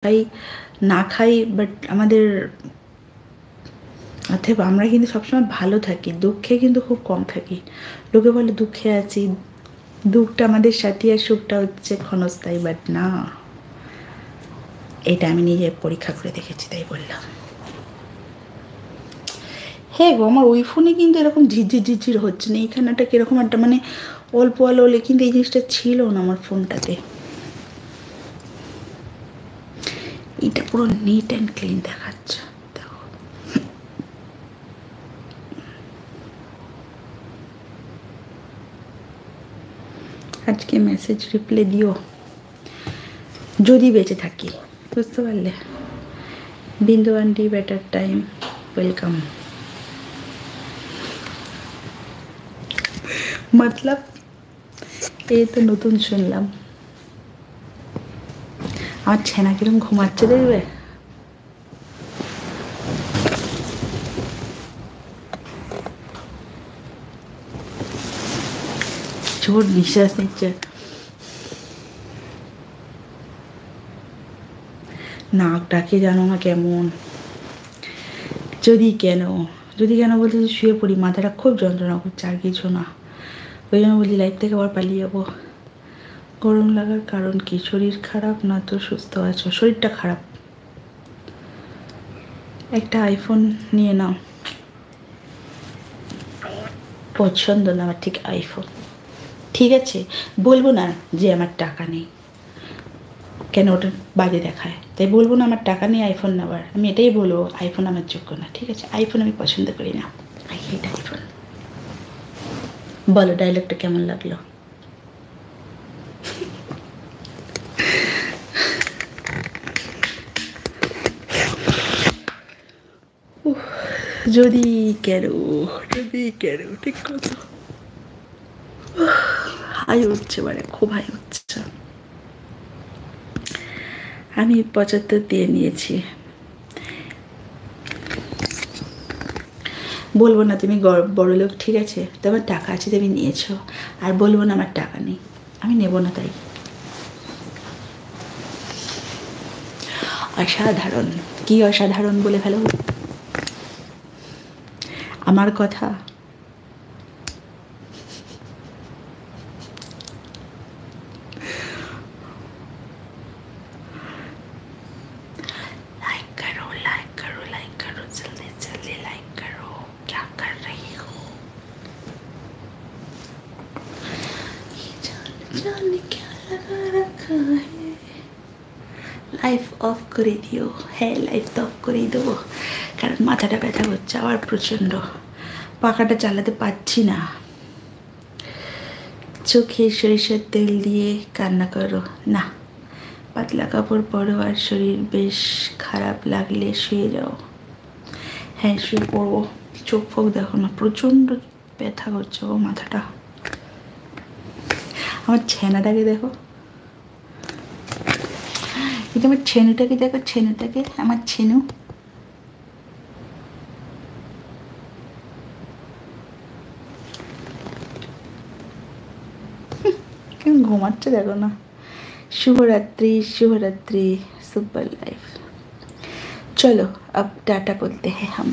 খাই না খাই, বাট আমাদের অর্থাৎ আমরা কিন্তু সবসময় ভালো থাকি, দুঃখে কিন্তু খুব কম থাকি। লোকে বলে দুঃখে আছি, দুঃখটা আমাদের সাথে আর সুখটা হচ্ছে ক্ষণস্থায়ী, বাট না, এটা আমি নিজে পরীক্ষা করে দেখেছি, তাই বললাম। হ্যাঁ গো, আমার ওই ফোনে কিন্তু এরকম ঝিরঝির ঝিরঝির হচ্ছে না, এইখানেটা কিরকম একটা মানে অল্প আলো হলে, কিন্তু এই জিনিসটা ছিল না আমার ফোনটাতে। এটা পুরো নিট অ্যান্ড ক্লিন দেখাচ্ছে, দেখো। আজকে মেসেজ রিপ্লাই দিও যদি বেঁচে থাকি, বুঝতে পারলে। বিন্দু আন্টি বেটার টাইম, ওয়েলকাম। মতলব এই তো নতুন শুনলাম। আমার ছেনা কিরম ঘুমাচ্ছে দেখবে। জোর নিঃশ্বাস নিচ্ছে, নাকটাকে জানো না কেমন। যদি কেন বলতে শুয়ে পড়ি, মাথাটা খুব যন্ত্রণা করছে, আর কিছু না। ওই জন্য বলি লাইফ থেকে আবার পালিয়ে যাবো। গরম লাগার কারণ কি? শরীর খারাপ না তো সুস্থ আছো? শরীরটা খারাপ। একটা আইফোন নিয়ে নাও। পছন্দ না আমার ঠিক আইফোন, ঠিক আছে। বলবো না যে আমার টাকা নেই, কেন ওটা বাজে দেখায়, তাই বলবো না আমার টাকা নেই আইফোন নেওয়ার। আমি এটাই বলবো আইফোন আমার যোগ্য না, ঠিক আছে। আইফোন আমি পছন্দ করি না, আই হেট আইফোন। বলো ডায়লগটা কেমন লাগলো? যদি কেন ঠিক কথা। হাই উঠছে, মানে খুব হাই উঠছে। আমি 75 দিয়ে নিয়েছি। বলবো না তুমি বড় লোক, ঠিক আছে, তোমার টাকা আছে, তুমি নিয়েছো। আর বলবো না আমার টাকা নেই, আমি নেবো না। তাই অসাধারণ, কি অসাধারণ বলে ফেলো আমার কথা। লাইফ অফ করে দিও। হ্যাঁ, লাইফ তো অফ করেই দেবো, কারণ মাথাটা ব্যথা করছে আবার প্রচণ্ড, পাখাটা চালাতে পারছি না। চোখে সরিষার তেল দিয়ে কান্না করো না, পাতলা কাপড় পরো, আর শরীর বেশ খারাপ লাগলে শুয়ে যাও। হ্যাঁ, শুয়ে পড়বো। চোখ ফোক দেখো না, প্রচণ্ড ব্যথা করছে ও মাথাটা। আমার ছেনাটাকে দেখো, কিন্তু আমার ছেনুটাকে দেখো, ছেনুটাকে, আমার ছেনু। কেমন ঘুমাচ্ছে দেখো না। শুভরাত্রি, शुभरात्रि, सुपर लाइफ। चलो अब टाटा बोलते हैं हम।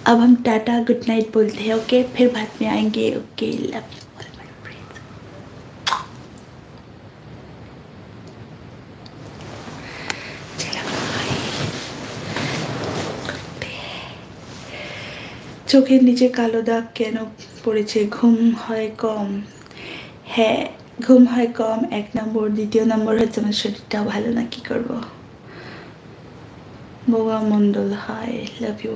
अब हम टाटा गुड नाइट बोलते हैं, ओके। फिर बाद में आएंगे, okay. Love you all my friends. চোখের নিচে কালো দাগ কেন পড়েছে? ঘুম হয় কম। হ্যাঁ, ঘুম হয় কম, 1 নম্বর। 2 নম্বর হচ্ছে আমার শরীরটাও ভালো না, কি করবো। বোবা মন্ডল, হাই, লাভ ইউ।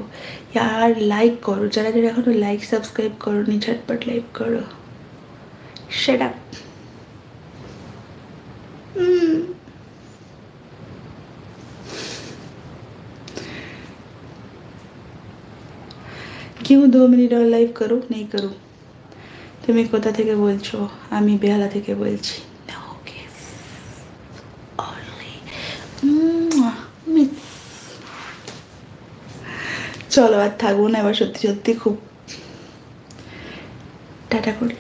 यार লাইক করো, যারা যারা এখনো লাইক সাবস্ক্রাইব করো নি, ঝটপট লাইক করো। Shut up. क्यों 2 मिनट और लाइव करो? नहीं करो। তুমি কোথা থেকে বলছো? আমি বেহালা থেকে বলছি। চলো আর থাকবো না, এবার সত্যি সত্যি খুব টাটা করি।